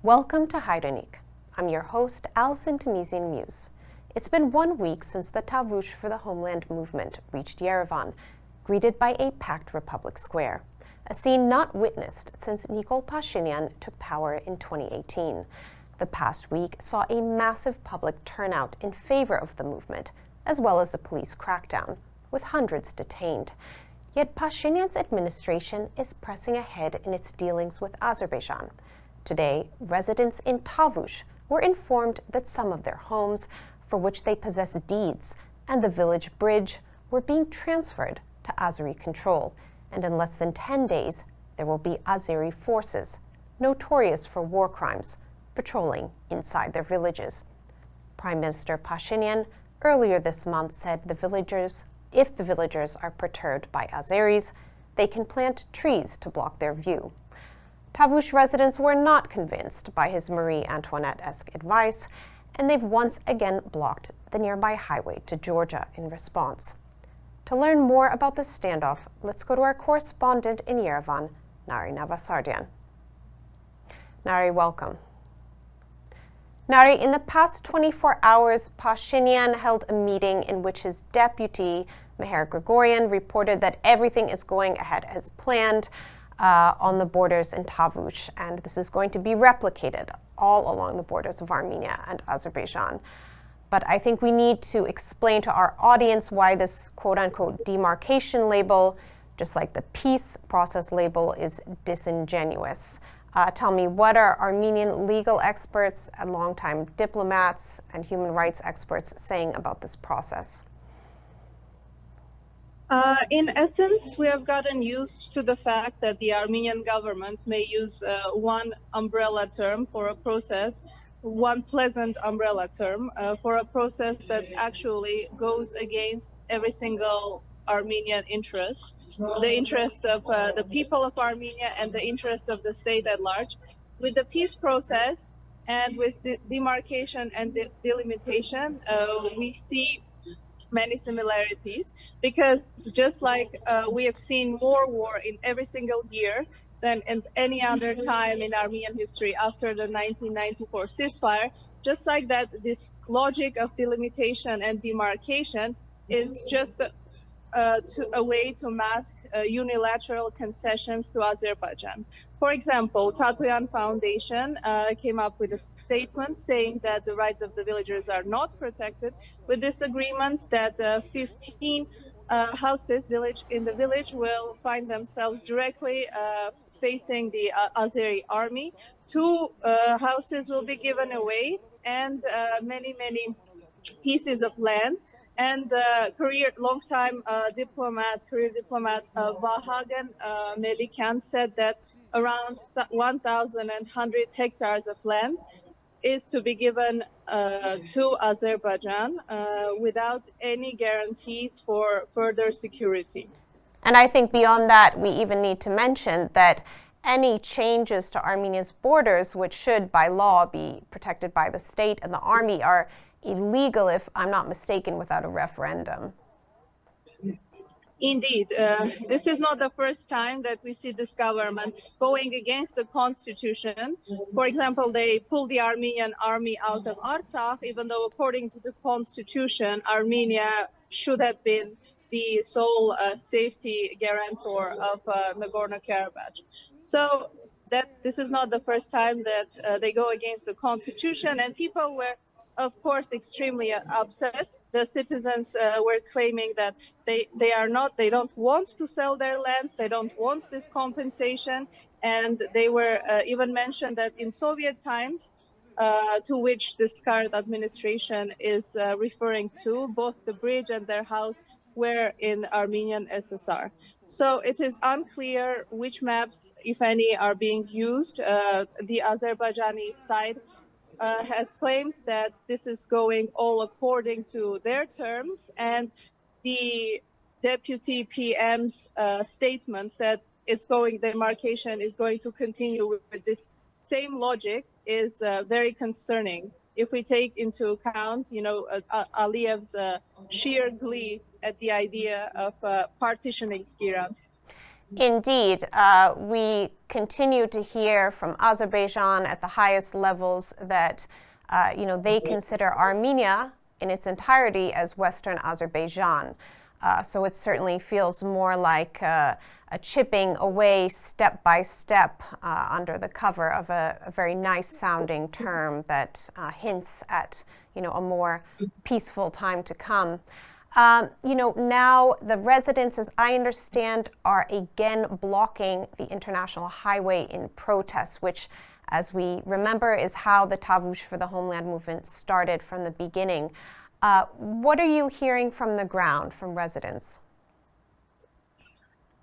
Welcome to Hairenik. I'm your host, Alison Tunisian Muse. It's been 1 week since the Tavush for the Homeland movement reached Yerevan, greeted by a packed Republic Square, a scene not witnessed since Nikol Pashinyan took power in 2018. The past week saw a massive public turnout in favor of the movement, as well as a police crackdown, with hundreds detained. Yet Pashinyan's administration is pressing ahead in its dealings with Azerbaijan. Today, residents in Tavush were informed that some of their homes, for which they possess deeds, and the village bridge were being transferred to Azeri control, and in less than 10 days, there will be Azeri forces, notorious for war crimes, patrolling inside their villages. Prime Minister Pashinyan earlier this month said if the villagers are perturbed by Azeris, they can plant trees to block their view. Tavush residents were not convinced by his Marie Antoinette-esque advice, and they've once again blocked the nearby highway to Georgia in response. To learn more about this standoff, let's go to our correspondent in Yerevan, Nari Navasardian. Nari, welcome. Nari, in the past 24 hours, Pashinyan held a meeting in which his deputy, Meher Grigoryan, reported that everything is going ahead as planned on the borders in Tavush, and this is going to be replicated all along the borders of Armenia and Azerbaijan. But I think we need to explain to our audience why this quote-unquote demarcation label, just like the peace process label, is disingenuous. Tell me, what are Armenian legal experts and longtime diplomats and human rights experts saying about this process? In essence, we have gotten used to the fact that the Armenian government may use one umbrella term for a process, one pleasant umbrella term for a process that actually goes against every single Armenian interest, the interest of the people of Armenia and the interest of the state at large. With the peace process and with the demarcation and the delimitation, we see many similarities, because just like we have seen more war in every single year than in any other time in Armenian history after the 1994 ceasefire, just like that, this logic of delimitation and demarcation is just a way to mask unilateral concessions to Azerbaijan. For example, Tatoyan Foundation came up with a statement saying that the rights of the villagers are not protected with this agreement, that 15 houses in the village will find themselves directly facing the Azeri army. 2 houses will be given away, and many pieces of land. And long-time career diplomat Vahagan Melikyan said that around 1,100 hectares of land is to be given to Azerbaijan without any guarantees for further security. And I think beyond that, we even need to mention that any changes to Armenia's borders, which should by law be protected by the state and the army, are illegal, if I'm not mistaken, without a referendum. Indeed, this is not the first time that we see this government going against the constitution. For example, they pulled the Armenian army out of Artsakh, even though according to the constitution, Armenia should have been the sole safety guarantor of Nagorno-Karabakh. So this is not the first time that they go against the constitution, and people were, of course, extremely upset. The citizens were claiming that they don't want to sell their lands, they don't want this compensation, and they were even mentioned that in Soviet times, to which this current administration is referring to, both the bridge and their house were in Armenian SSR. So it is unclear which maps, if any, are being used. The Azerbaijani side has claimed that this is going all according to their terms, and the deputy PM's statement that demarcation is going to continue with this same logic is very concerning. If we take into account, Aliyev's sheer glee at the idea of partitioning Iran. Indeed, we continue to hear from Azerbaijan at the highest levels that they consider Armenia in its entirety as Western Azerbaijan. So it certainly feels more like a chipping away step by step under the cover of a very nice sounding term that hints at a more peaceful time to come. Now the residents, as I understand, are again blocking the international highway in protests, which, as we remember, is how the Tavush for the Homeland movement started from the beginning. What are you hearing from the ground, from residents?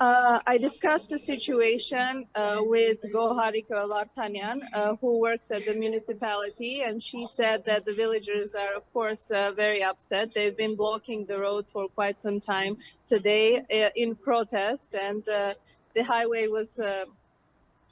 I discussed the situation with Goharika Vartanyan, who works at the municipality, and she said that the villagers are, of course, very upset. They've been blocking the road for quite some time today in protest, and the highway was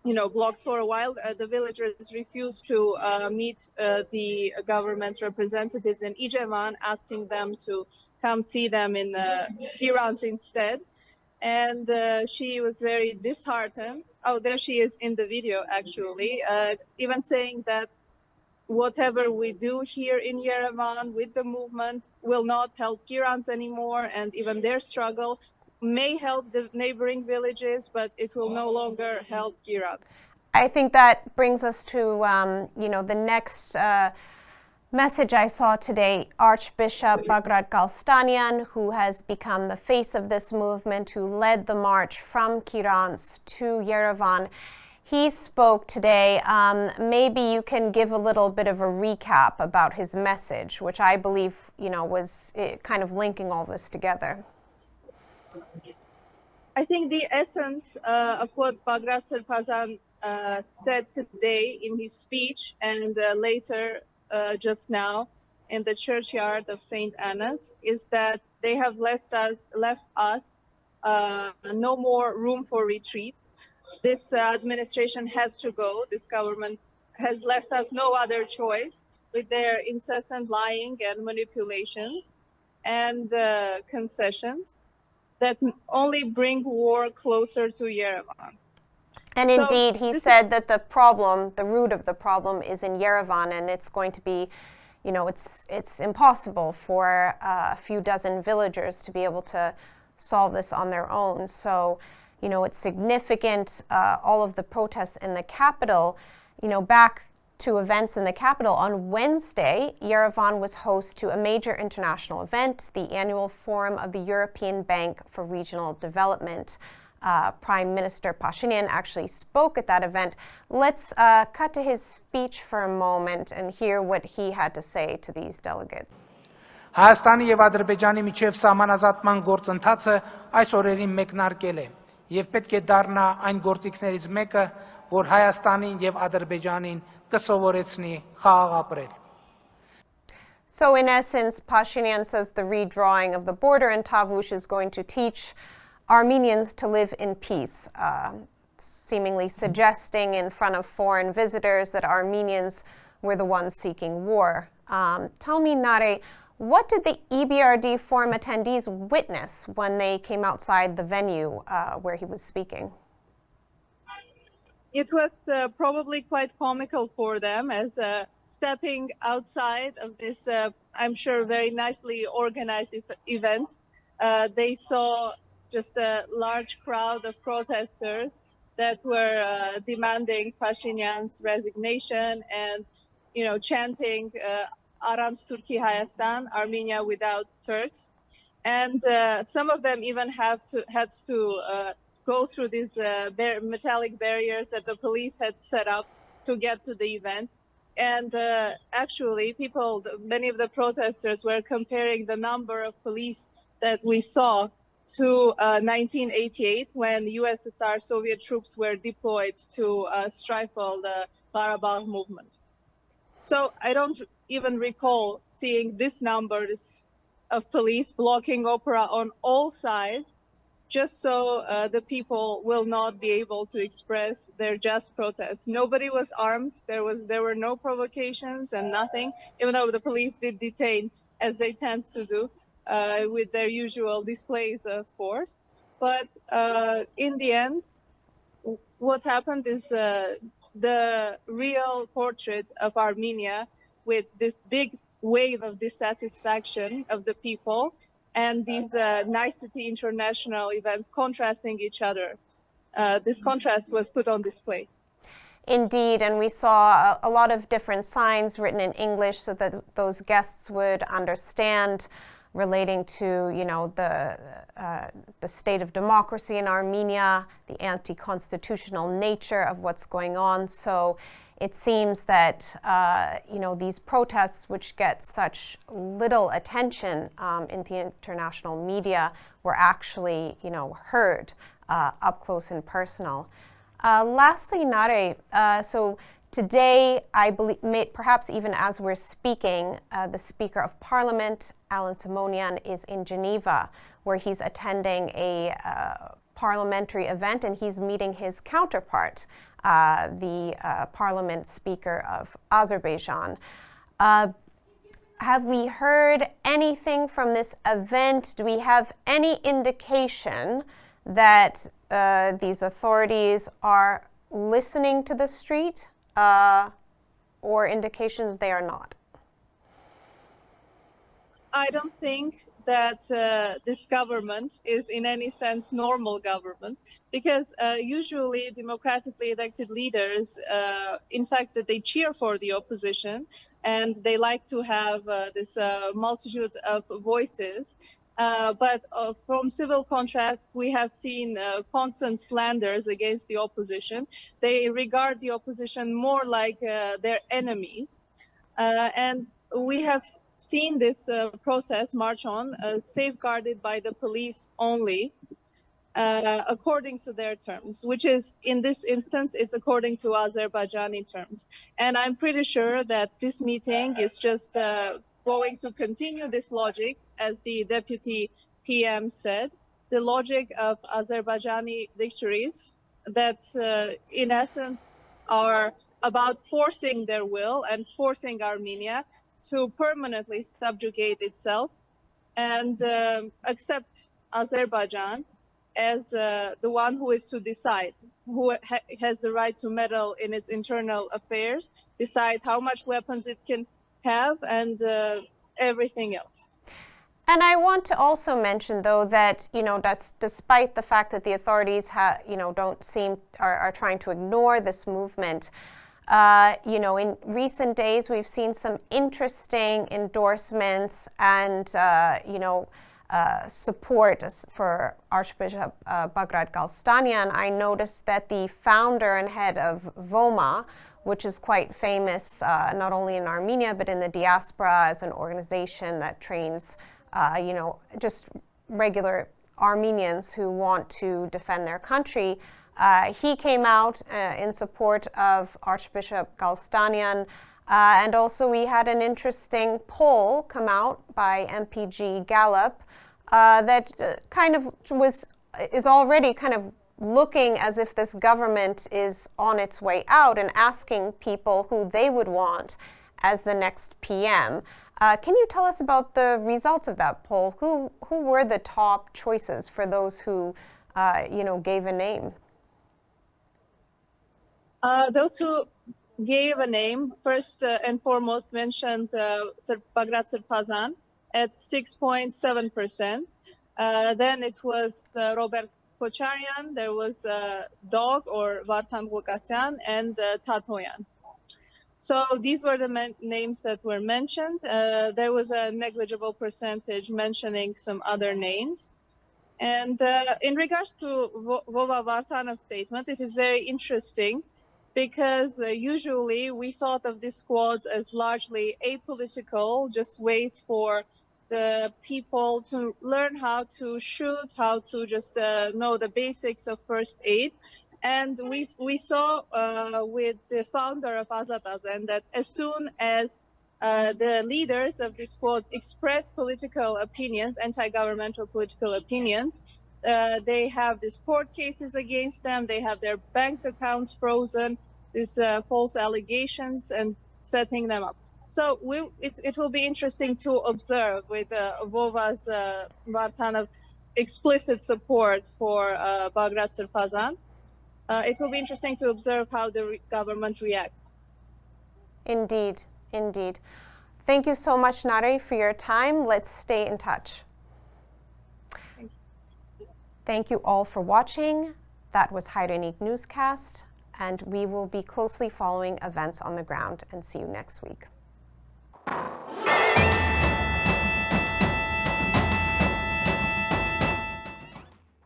blocked for a while. The villagers refused to meet the government representatives in Yerevan, asking them to come see them in Hirans instead. And she was very disheartened. Oh, there she is in the video, actually, even saying that whatever we do here in Yerevan with the movement will not help Girans anymore, and even their struggle may help the neighboring villages, but it will no longer help Girans. I think that brings us to, the next message I saw today. Archbishop Bagrat Galstanian, who has become the face of this movement, who led the march from Kirans to Yerevan, he spoke today. Maybe you can give a little bit of a recap about his message, which I believe, was kind of linking all this together. I think the essence of what Bagrat Sarpazan said today in his speech and later just now in the churchyard of St. Anna's is that they have left us no more room for retreat. This administration has to go. This government has left us no other choice with their incessant lying and manipulations and concessions that only bring war closer to Yerevan. And indeed, he said that the root of the problem is in Yerevan, and it's going to be, it's impossible for a few dozen villagers to be able to solve this on their own. So, it's significant, all of the protests in the capital. Back to events in the capital, on Wednesday, Yerevan was host to a major international event, the annual forum of the European Bank for Regional Development. Prime Minister Pashinyan actually spoke at that event. Let's cut to his speech for a moment and hear what he had to say to these delegates. Հայաստանի եւ Ադրբեջանի միջև սահմանազատման գործընթացը այս օրերին մեկնարկել է եւ պետք է դառնա այն գործիքներից մեկը, որ Հայաստանին եւ Ադրբեջանին կսովորեցնի խաղաղ ապրել. So in essence, Pashinyan says the redrawing of the border in Tavush is going to teach Armenians to live in peace, seemingly suggesting in front of foreign visitors that Armenians were the ones seeking war. Tell me, Nare, what did the EBRD forum attendees witness when they came outside the venue where he was speaking? It was probably quite comical for them as stepping outside of this, I'm sure, very nicely organized event. They saw just a large crowd of protesters that were demanding Pashinyan's resignation and, chanting Arams Turki Hayastan, Armenia without Turks. And some of them even had to go through these metallic barriers that the police had set up to get to the event. And actually, many of the protesters were comparing the number of police that we saw to 1988, when USSR Soviet troops were deployed to stifle the Karabakh movement. So I don't even recall seeing this numbers of police blocking opera on all sides, just so the people will not be able to express their just protest. Nobody was armed. There were no provocations and nothing, even though the police did detain, as they tend to do, with their usual displays of force. But in the end, what happened is the real portrait of Armenia, with this big wave of dissatisfaction of the people and these nicety international events contrasting each other. This contrast was put on display. Indeed, and we saw a lot of different signs written in English so that those guests would understand, relating to, you know, the state of democracy in Armenia, the anti-constitutional nature of what's going on. So it seems that you know, these protests, which get such little attention in the international media, were actually, you know, heard up close and personal. Lastly, Nare, so today, I believe, perhaps even as we're speaking, the Speaker of Parliament, Alan Simonian, is in Geneva, where he's attending a parliamentary event, and he's meeting his counterpart, the Parliament Speaker of Azerbaijan. Have we heard anything from this event? Do we have any indication that these authorities are listening to the street, or indications they are not? I don't think that this government is in any sense normal government, because usually democratically elected leaders, in fact, that they cheer for the opposition and they like to have this multitude of voices. But from civil contract, we have seen constant slanders against the opposition. They regard the opposition more like their enemies. And we have seen this process march on, safeguarded by the police only, according to their terms, which is, in this instance, is according to Azerbaijani terms. And I'm pretty sure that this meeting is just going to continue this logic, as the deputy PM said, the logic of Azerbaijani victories that in essence are about forcing their will and forcing Armenia to permanently subjugate itself and accept Azerbaijan as the one who is to decide, who has the right to meddle in its internal affairs, decide how much weapons it can have, and everything else. And I want to also mention, though, that, you know, that's despite the fact that the authorities are trying to ignore this movement. You know, in recent days, we've seen some interesting endorsements and, you know, support for Archbishop Bagrat Galstanian. I noticed that the founder and head of VOMA, which is quite famous not only in Armenia but in the diaspora as an organization that trains, you know, just regular Armenians who want to defend their country. He came out in support of Archbishop Galstanian, and also we had an interesting poll come out by MPG Gallup that kind of is already kind of looking as if this government is on its way out and asking people who they would want as the next PM. Can you tell us about the results of that poll? Who were the top choices for those who, you know, gave a name? Those who gave a name, first and foremost mentioned Bagrat Sirpazan at 6.7%. Then it was Robert Kocharian, there was Dog or Vartan Gokasyan, and Tatoyan. So these were the names that were mentioned. There was a negligible percentage mentioning some other names. And in regards to Vova Vartanov's statement, it is very interesting because usually we thought of these squads as largely apolitical, just ways for the people to learn how to shoot, how to just know the basics of first aid. And we saw with the founder of Azat Azen that as soon as the leaders of the squads express political opinions, anti-governmental political opinions, they have these court cases against them, they have their bank accounts frozen, these false allegations, and setting them up. So it will be interesting to observe with Vova's Vartanov's explicit support for Bagrat Sirpazan. It will be interesting to observe how the government reacts. Indeed, indeed. Thank you so much, Nare, for your time. Let's stay in touch. Thank you all for watching. That was Hairenik Newscast, and we will be closely following events on the ground, and see you next week.